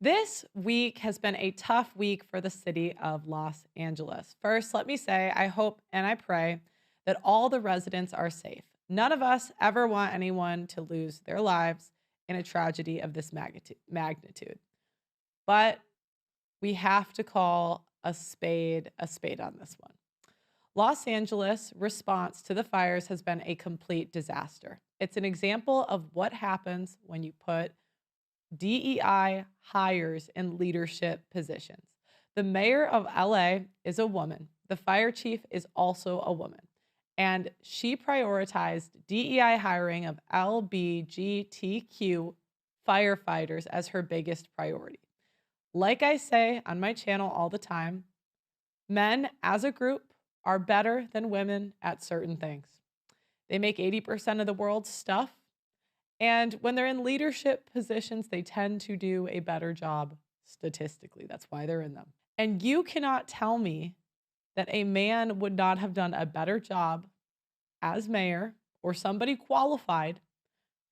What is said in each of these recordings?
This week has been a tough week for the city of Los Angeles. First, let me say I hope and I pray that all the residents are safe. None of us ever want anyone to lose their lives in a tragedy of this magnitude. But we have to call a spade on this one. Los Angeles' response to the fires has been a complete disaster. It's an example of what happens when you put DEI hires in leadership positions. The mayor of LA is a woman. The fire chief is also a woman. And she prioritized DEI hiring of LBGTQ firefighters as her biggest priority. Like I say on my channel all the time, men as a group are better than women at certain things. They make 80% of the world's stuff. And when they're in leadership positions, they tend to do a better job statistically. That's why they're in them. And you cannot tell me that a man would not have done a better job as mayor or somebody qualified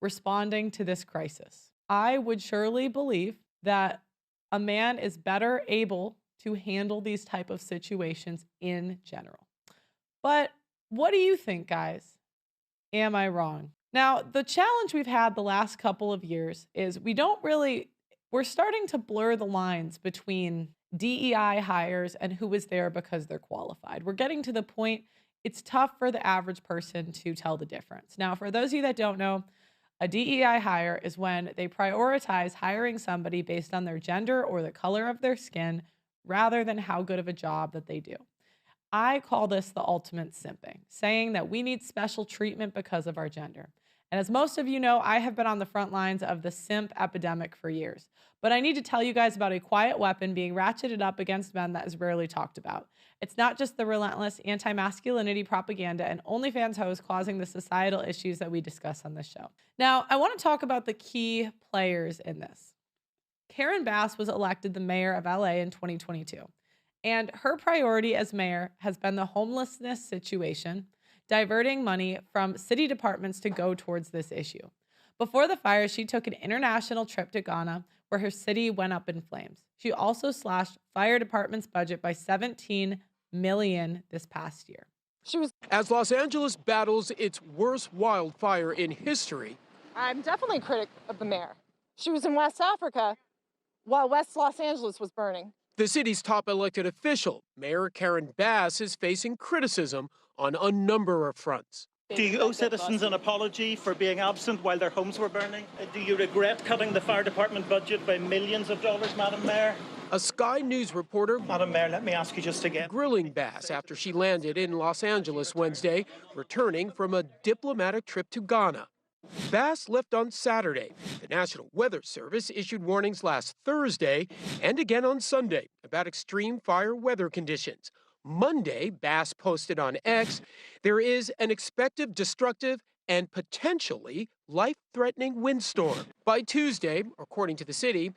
responding to this crisis. I would surely believe that a man is better able to handle these type of situations in general. But what do you think, guys? Am I wrong? Now, the challenge we've had the last couple of years is we're starting to blur the lines between DEI hires and who is there because they're qualified. We're getting to the point it's tough for the average person to tell the difference. Now, for those of you that don't know, a DEI hire is when they prioritize hiring somebody based on their gender or the color of their skin rather than how good of a job that they do. I call this the ultimate simping, saying that we need special treatment because of our gender. And as most of you know, I have been on the front lines of the simp epidemic for years. But I need to tell you guys about a quiet weapon being ratcheted up against men that is rarely talked about. It's not just the relentless anti-masculinity propaganda and OnlyFans hosts causing the societal issues that we discuss on this show. Now, I want to talk about the key players in this. Karen Bass was elected the mayor of LA in 2022. And her priority as mayor has been the homelessness situation, diverting money from city departments to go towards this issue. Before the fire, she took an international trip to Ghana where her city went up in flames. She also slashed fire department's budget by $17 million this past year. As Los Angeles battles its worst wildfire in history, I'm definitely a critic of the mayor. She was in West Africa while West Los Angeles was burning. the city's top elected official, Mayor Karen Bass, is facing criticism on a number of fronts. Do you owe citizens an apology for being absent while their homes were burning? Do you regret cutting the fire department budget by millions of dollars, Madam Mayor? A Sky News reporter, Madam Mayor, let me ask you just again. grilling Bass after she landed in Los Angeles Wednesday, returning from a diplomatic trip to Ghana. Bass left on Saturday. The National Weather Service issued warnings last Thursday and again on Sunday about extreme fire weather conditions. Monday, Bass posted on X, there is an expected destructive and potentially life-threatening windstorm. By Tuesday, according to the city,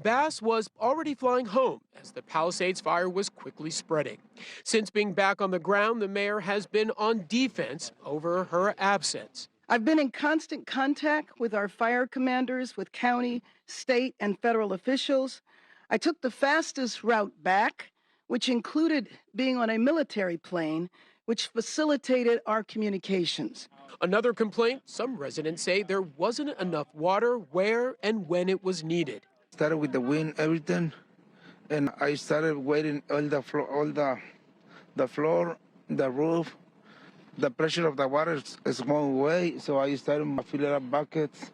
Bass was already flying home as the Palisades fire was quickly spreading. Since being back on the ground, the mayor has been on defense over her absence. I've been in constant contact with our fire commanders, with county, state, and federal officials. I took the fastest route back, which included being on a military plane, which facilitated our communications. Another complaint, some residents say there wasn't enough water where and when it was needed. Started with the wind, everything, and I started waiting all the floor, the roof. The pressure of the water is going away, so I started filling up buckets,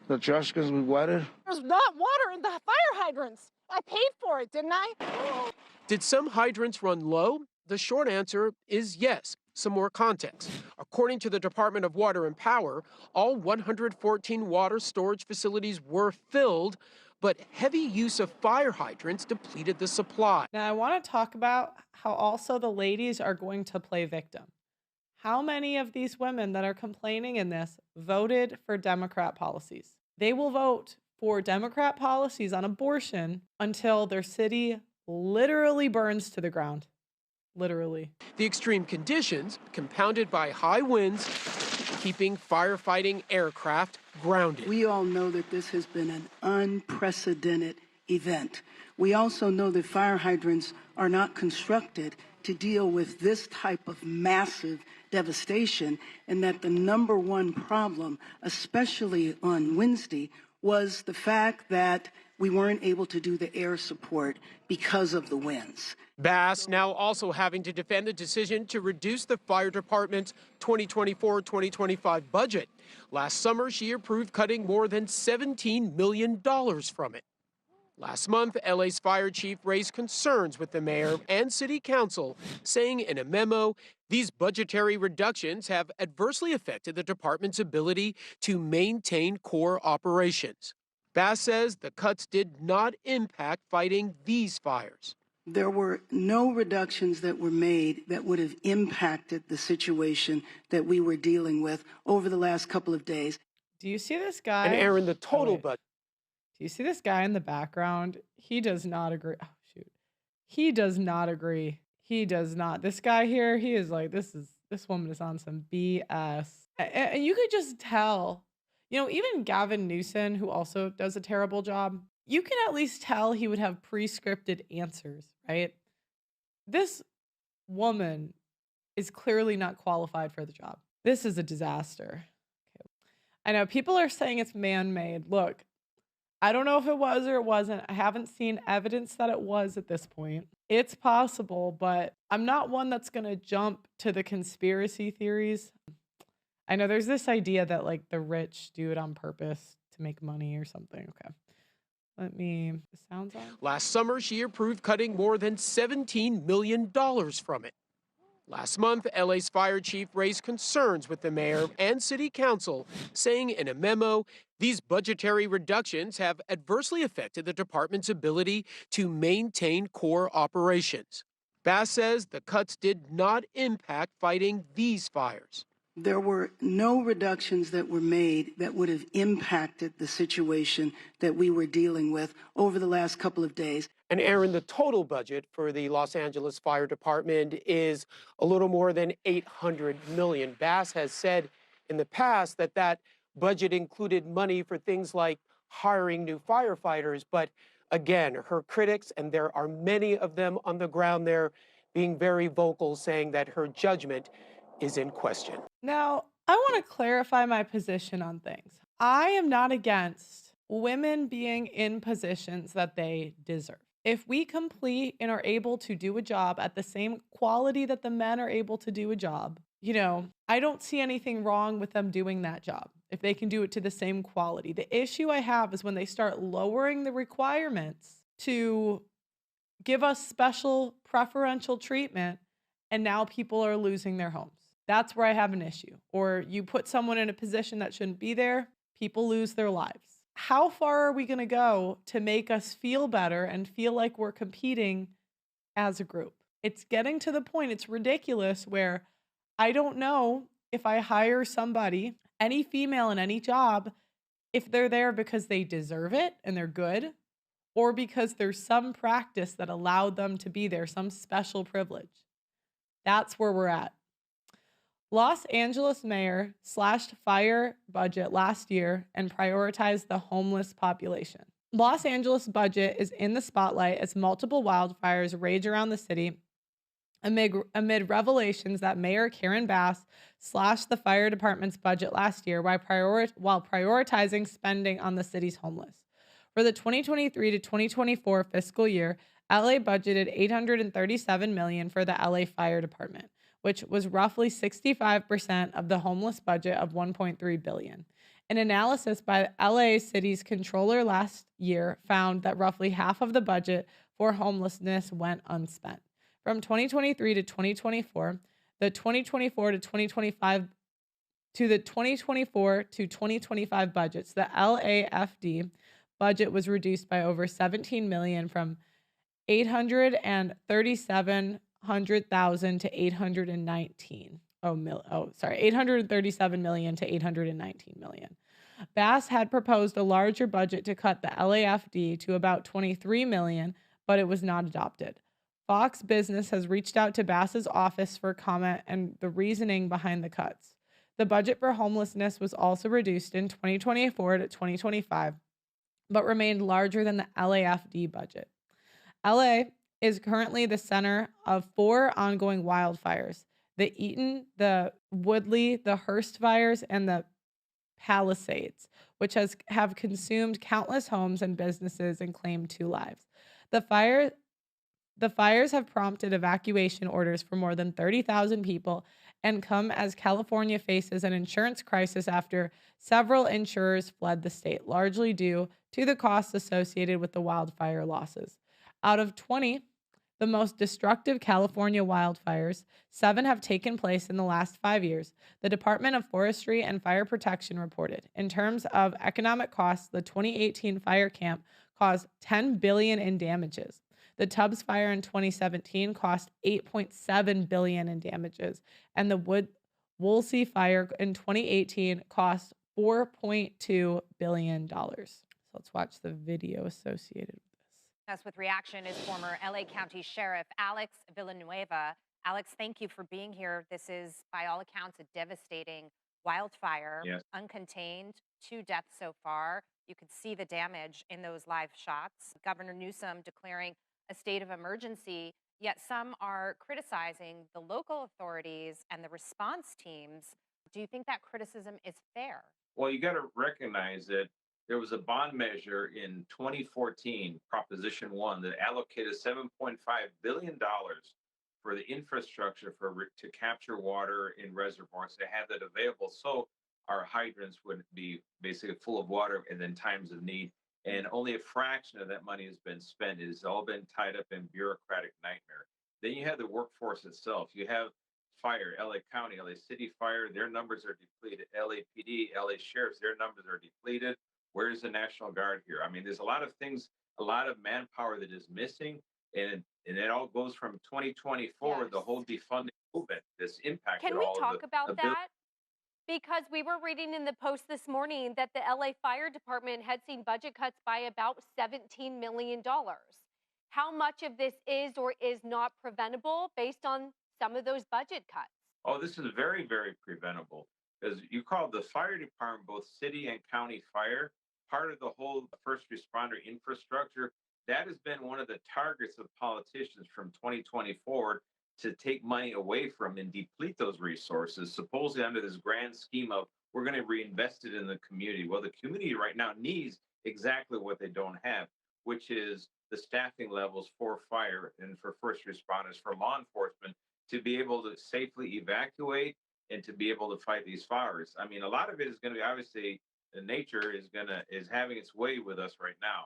the trash cans with water. There's not water in the fire hydrants. I paid for it, didn't I? Did some hydrants run low? The short answer is yes. Some more context. According to the Department of Water and Power, all 114 water storage facilities were filled, but heavy use of fire hydrants depleted the supply. Now, I want to talk about how also the ladies are going to play victim. How many of these women that are complaining in this voted for Democrat policies? They will vote for Democrat policies on abortion until their city literally burns to the ground. Literally. The extreme conditions, compounded by high winds, keeping firefighting aircraft grounded. We all know that this has been an unprecedented event. We also know that fire hydrants are not constructed to deal with this type of massive devastation, and that the number one problem, especially on Wednesday, was the fact that we weren't able to do the air support because of the winds. Bass now also having to defend the decision to reduce the fire department's 2024-2025 budget. Last summer, she approved cutting more than $17 million from it. Last month, LA's fire chief raised concerns with the mayor and city council, saying in a memo, these budgetary reductions have adversely affected the department's ability to maintain core operations. Bass says the cuts did not impact fighting these fires. There were no reductions that were made that would have impacted the situation that we were dealing with over the last couple of days. Do you see this guy? And Aaron, the total budget. Do you see this guy in the background? He does not agree. Oh, shoot. He does not agree. He does not. This guy here, he is like, this woman is on some BS. And you could just tell, even Gavin Newsom, who also does a terrible job, you can at least tell he would have pre-scripted answers, right? This woman is clearly not qualified for the job. This is a disaster. Okay. I know people are saying it's man-made. Look, I don't know if it was or it wasn't. I haven't seen evidence that it was at this point. It's possible, but I'm not one that's going to jump to the conspiracy theories. I know there's this idea that like the rich do it on purpose to make money or something. Okay. The sound's on. Last summer, she approved cutting more than $17 million from it. Last month, LA's fire chief raised concerns with the mayor and city council, saying in a memo, these budgetary reductions have adversely affected the department's ability to maintain core operations. Bass says the cuts did not impact fighting these fires. There were no reductions that were made that would have impacted the situation that we were dealing with over the last couple of days. And Aaron, the total budget for the Los Angeles Fire Department is a little more than $800 million. Bass has said in the past that that budget included money for things like hiring new firefighters. But again, her critics, and there are many of them on the ground there, being very vocal, saying that her judgment is in question. Now, I want to clarify my position on things. I am not against women being in positions that they deserve. If we complete and are able to do a job at the same quality that the men are able to do a job, I don't see anything wrong with them doing that job if they can do it to the same quality. The issue I have is when they start lowering the requirements to give us special preferential treatment, and now people are losing their homes. That's where I have an issue. Or you put someone in a position that shouldn't be there, people lose their lives. How far are we going to go to make us feel better and feel like we're competing as a group? It's getting to the point, it's ridiculous, where I don't know if I hire somebody, any female in any job, if they're there because they deserve it and they're good, or because there's some practice that allowed them to be there, some special privilege. That's where we're at. Los Angeles mayor slashed fire budget last year and prioritized the homeless population. Los Angeles budget is in the spotlight as multiple wildfires rage around the city amid revelations that Mayor Karen Bass slashed the fire department's budget last year while prioritizing spending on the city's homeless. For the 2023 to 2024 fiscal year, LA budgeted $837 million for the LA Fire Department, which was roughly 65% of the homeless budget of $1.3 billion. An analysis by LA City's controller last year found that roughly half of the budget for homelessness went unspent. From 2023 to 2024, the 2024 to 2025 to the 2024 to 2025 budgets, the LAFD budget was reduced by over $17 million from $837,000 to $837 million to $819 million. Bass had proposed a larger budget to cut the LAFD to about $23 million, but it was not adopted. Fox Business has reached out to Bass's office for comment and the reasoning behind the cuts. The budget for homelessness was also reduced in 2024 to 2025 but remained larger than the LAFD budget. LA is currently the center of 4 ongoing wildfires: the Eaton, the Woodley, the Hearst fires, and the Palisades, which have consumed countless homes and businesses and claimed 2 lives. The fire the fires have prompted evacuation orders for more than 30,000 people and come as California faces an insurance crisis after several insurers fled the state, largely due to the costs associated with the wildfire losses. Out of 20, the most destructive California wildfires, 7 have taken place in the last 5 years, the Department of Forestry and Fire Protection reported. In terms of economic costs, the 2018 fire camp caused $10 billion in damages. The Tubbs fire in 2017 cost $8.7 billion in damages, and the Woolsey fire in 2018 cost $4.2 billion. So let's watch the video associated with this. Us with reaction is former LA County Sheriff Alex Villanueva. Alex, thank you for being here. This is, by all accounts, a devastating wildfire. Yes. Uncontained, 2 deaths so far. You could see the damage in those live shots. Governor Newsom declaring a state of emergency, yet some are criticizing the local authorities and the response teams. Do you think that criticism is fair? Well, you got to recognize that there was a bond measure in 2014, Proposition 1, that allocated $7.5 billion for the infrastructure to capture water in reservoirs, to have that available so our hydrants would be basically full of water and in times of need. And only a fraction of that money has been spent. It has all been tied up in bureaucratic nightmare. Then you have the workforce itself. You have fire, LA County, LA City Fire, their numbers are depleted. LAPD, LA Sheriffs, their numbers are depleted. Where's the National Guard here? I mean, there's a lot of things, a lot of manpower that is missing. And it all goes from 2020 forward, the whole defunding movement, this impacted Can we all talk of about that? Because we were reading in the Post this morning that the LA Fire Department had seen budget cuts by about $17 million. How much of this is or is not preventable based on some of those budget cuts? Oh, this is very, very preventable, because you call the fire department, both city and county fire, part of the whole first responder infrastructure. That has been one of the targets of politicians from 2020 forward, to take money away from and deplete those resources, supposedly under this grand scheme of we're going to reinvest it in the community. Well, the community right now needs exactly what they don't have, which is the staffing levels for fire and for first responders, for law enforcement, to be able to safely evacuate and to be able to fight these fires. I mean, a lot of it is going to be, obviously, the nature is having its way with us right now.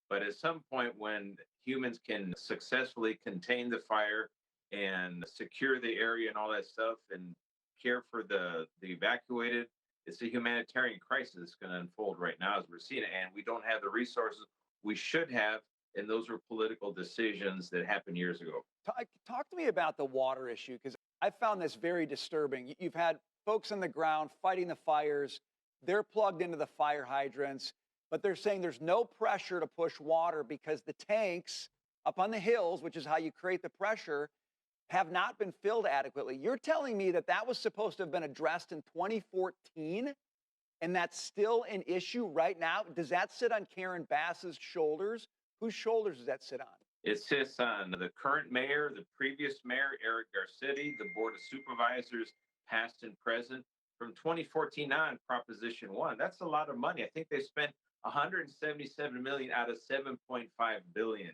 But at some point, when humans can successfully contain the fire and secure the area and all that stuff and care for the evacuated, it's a humanitarian crisis that's going to unfold right now as we're seeing it. And we don't have the resources we should have. And those were political decisions that happened years ago. Talk to me about the water issue, because I found this very disturbing. You've had folks on the ground fighting the fires. They're plugged into the fire hydrants, but they're saying there's no pressure to push water because the tanks up on the hills, which is how you create the pressure, have not been filled adequately. You're telling me that that was supposed to have been addressed in 2014, and that's still an issue right now? Does that sit on Karen Bass's shoulders? Whose shoulders does that sit on? It sits on the current mayor, the previous mayor, Eric Garcetti, the Board of Supervisors, past and present. From 2014 on, Proposition 1, that's a lot of money. I think they spent $177 million out of $7.5 billion.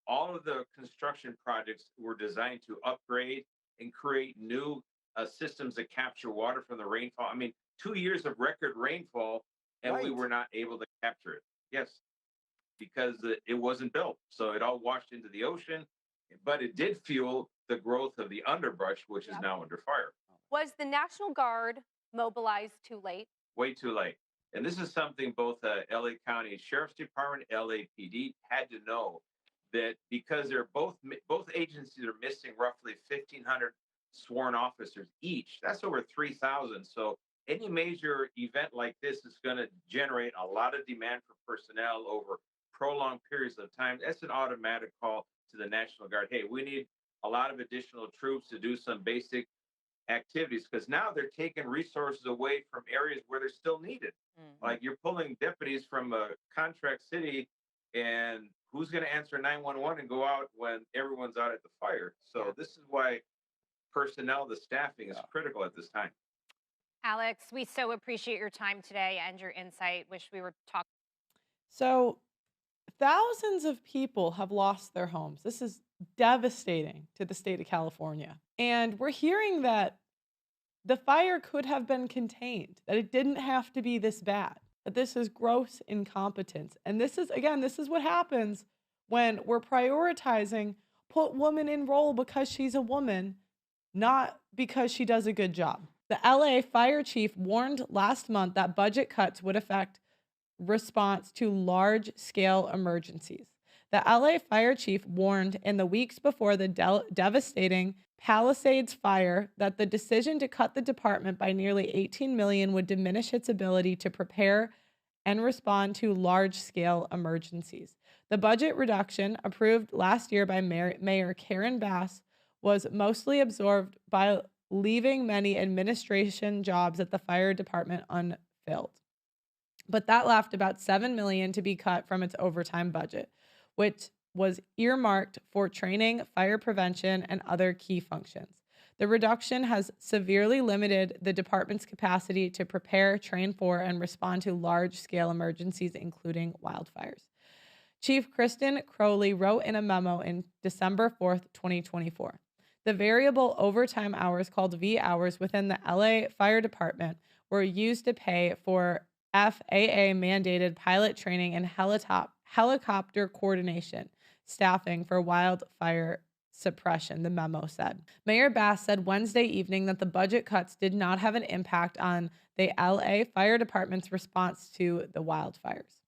All of the construction projects were designed to upgrade and create new systems that capture water from the rainfall. I mean, 2 years of record rainfall, and we were not able to capture it. Yes, because it wasn't built. So it all washed into the ocean, but it did fuel the growth of the underbrush, which is now under fire. Was the National Guard mobilized too late? Way too late. And this is something both LA County Sheriff's Department, LAPD had to know, that because they're both agencies are missing roughly 1,500 sworn officers each. That's over 3,000. So any major event like this is going to generate a lot of demand for personnel over prolonged periods of time. That's an automatic call to the National Guard. Hey, we need a lot of additional troops to do some basic activities, because now they're taking resources away from areas where they're still needed. Like you're pulling deputies from a contract city, and who's going to answer 911 and go out when everyone's out at the fire? So this is why personnel, the staffing is critical at this time. Alex, we so appreciate your time today and your insight. Wish we were talking. So, thousands of people have lost their homes. This is devastating to the state of California. And we're hearing that the fire could have been contained, that it didn't have to be this bad, that this is gross incompetence. And this is, again, this is what happens when we're prioritizing put woman in role because she's a woman, not because she does a good job. The LA fire chief warned last month that budget cuts would affect response to large-scale emergencies. The LA fire chief warned in the weeks before the devastating Palisades fire that the decision to cut the department by nearly $18 million would diminish its ability to prepare and respond to large-scale emergencies. The budget reduction, approved last year by Mayor Karen Bass, was mostly absorbed by leaving many administration jobs at the fire department unfilled. But that left about $7 million to be cut from its overtime budget, which was earmarked for training, fire prevention, and other key functions. The reduction has severely limited the department's capacity to prepare, train for, and respond to large-scale emergencies, including wildfires. Chief Kristen Crowley wrote in a memo in December 4th, 2024. The variable overtime hours, called V hours, within the LA Fire Department were used to pay for FAA-mandated pilot training and helicopter coordination staffing for wildfire suppression, the memo said. Mayor Bass said Wednesday evening that the budget cuts did not have an impact on the LA Fire Department's response to the wildfires.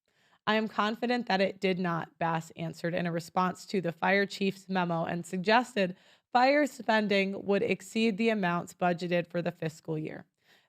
I am confident that it did not, Bass answered in a response to the fire chief's memo and suggested fire spending would exceed the amounts budgeted for the fiscal year.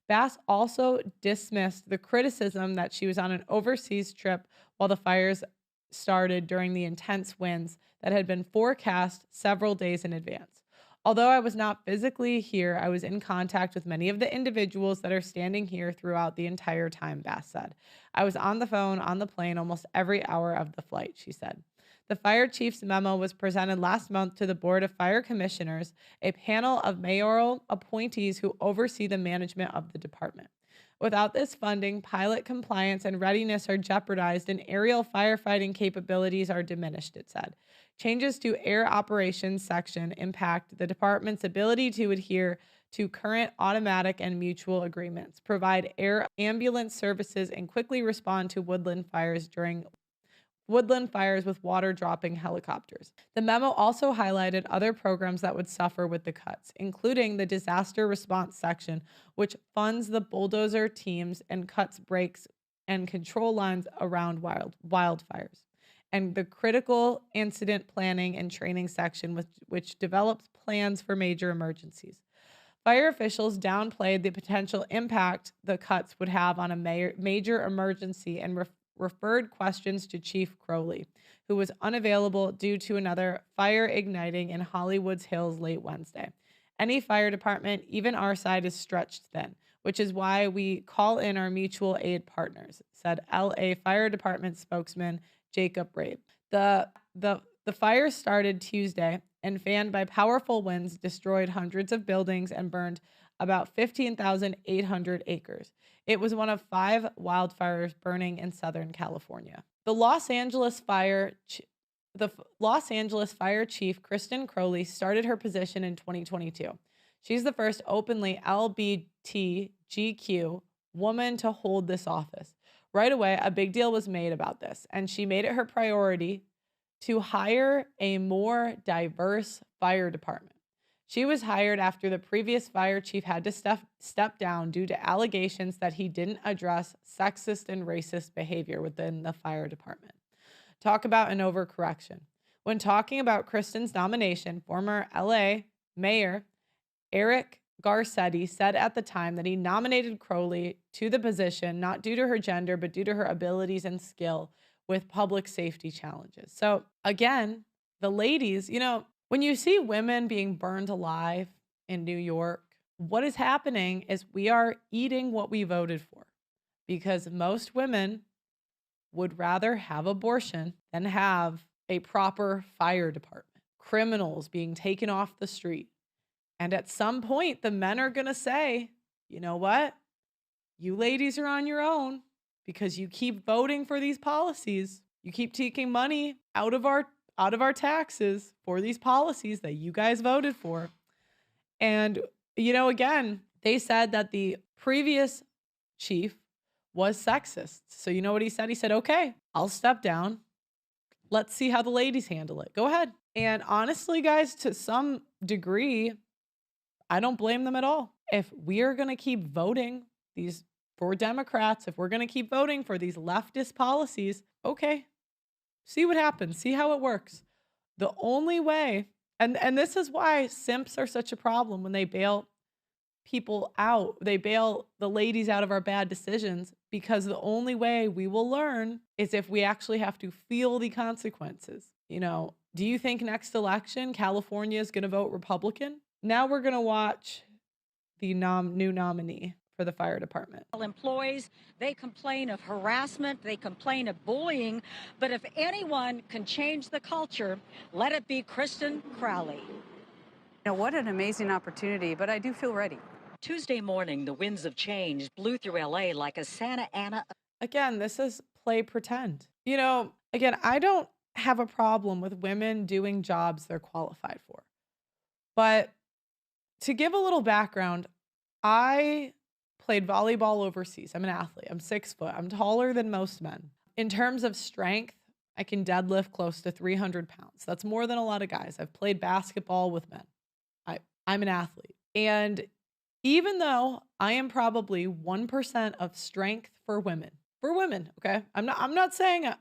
Bass also dismissed the criticism that she was on an overseas trip while the fires started during the intense winds that had been forecast several days in advance. Although I was not physically here, I was in contact with many of the individuals that are standing here throughout the entire time, Bass said. I was on the phone, on the plane, almost every hour of the flight, she said. The fire chief's memo was presented last month to the Board of Fire Commissioners, a panel of mayoral appointees who oversee the management of the department. Without this funding, pilot compliance and readiness are jeopardized and aerial firefighting capabilities are diminished, it said. Changes to air operations section impact the department's ability to adhere to current automatic and mutual agreements, provide air ambulance services, and quickly respond to woodland fires with water-dropping helicopters. The memo also highlighted other programs that would suffer with the cuts, including the disaster response section, which funds the bulldozer teams and cuts breaks and control lines around wildfires, and the critical incident planning and training section, which develops plans for major emergencies. Fire officials downplayed the potential impact the cuts would have on a major emergency and referred questions to Chief Crowley, who was unavailable due to another fire igniting in Hollywood's Hills late Wednesday. Any fire department, even our side, is stretched thin, which is why we call in our mutual aid partners, said LA Fire Department spokesman Jacob Rabe. The fire started Tuesday and, fanned by powerful winds, destroyed hundreds of buildings and burned about 15,800 acres. It was one of 5 wildfires burning in Southern California. The Los Angeles fire chief, Kristen Crowley, started her position in 2022. She's the first openly LGBTQ woman to hold this office. Right away, a big deal was made about this, and she made it her priority to hire a more diverse fire department. She was hired after the previous fire chief had to step down due to allegations that he didn't address sexist and racist behavior within the fire department. Talk about an overcorrection. When talking about Kristen's nomination, former LA Mayor Eric Garcetti said at the time that he nominated Crowley to the position not due to her gender, but due to her abilities and skill with public safety challenges. So again, the ladies, when you see women being burned alive in New York what is happening is we are eating what we voted for, because most women would rather have abortion than have a proper fire department, criminals being taken off the street. And at some point, the men are going to say, you know what? You ladies are on your own because you keep voting for these policies. You keep taking money out of our taxes for these policies that you guys voted for. And, again, they said that the previous chief was sexist. So you know what he said? He said, okay, I'll step down. Let's see how the ladies handle it. Go ahead. And honestly, guys, to some degree, I don't blame them at all. If we are going to keep voting for Democrats, if we're going to keep voting for these leftist policies, okay, see what happens. See how it works. The only way, and this is why simps are such a problem when they bail people out. They bail the ladies out of our bad decisions, because the only way we will learn is if we actually have to feel the consequences. Do you think next election California is going to vote Republican? Now we're going to watch the new nominee for the fire department. Employees, they complain of harassment, they complain of bullying, but if anyone can change the culture, let it be Kristen Crowley. What an amazing opportunity, but I do feel ready. Tuesday morning, the winds of change blew through LA like a Santa Ana. Again, this is play pretend. Again, I don't have a problem with women doing jobs they're qualified for. But to give a little background, I played volleyball overseas. I'm an athlete. I'm 6 foot. I'm taller than most men. In terms of strength, I can deadlift close to 300 pounds. That's more than a lot of guys. I've played basketball with men. I'm an athlete. And even though I am probably 1% of strength for women, okay? I'm not saying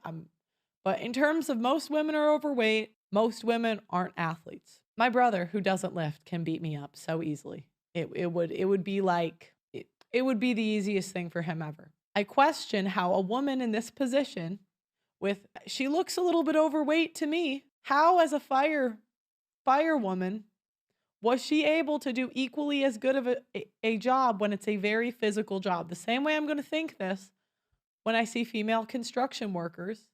but in terms of most women are overweight, most women aren't athletes. My brother, who doesn't lift, can beat me up so easily. It would be the easiest thing for him ever. I question how a woman in this position she looks a little bit overweight to me. How, as a firewoman, was she able to do equally as good of a job when it's a very physical job? The same way I'm going to think this when I see female construction workers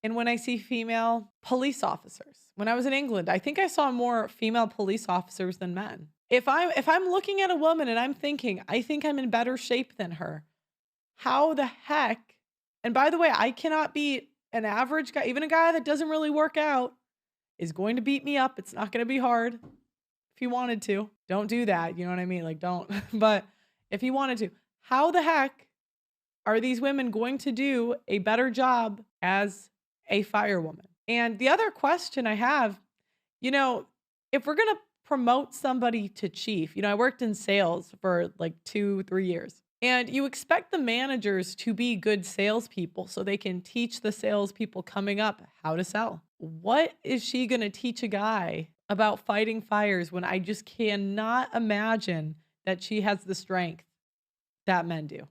and when I see female police officers. When I was in England, I think I saw more female police officers than men. If I'm looking at a woman and I'm thinking, I think I'm in better shape than her, how the heck? And by the way, I cannot beat an average guy. Even a guy that doesn't really work out is going to beat me up. It's not going to be hard. If you wanted to, don't do that. You know what I mean? Don't. But if you wanted to, how the heck are these women going to do a better job as a firewoman? And the other question I have, if we're going to promote somebody to chief, I worked in sales for 2-3 years, and you expect the managers to be good salespeople so they can teach the salespeople coming up how to sell. What is she going to teach a guy about fighting fires when I just cannot imagine that she has the strength that men do?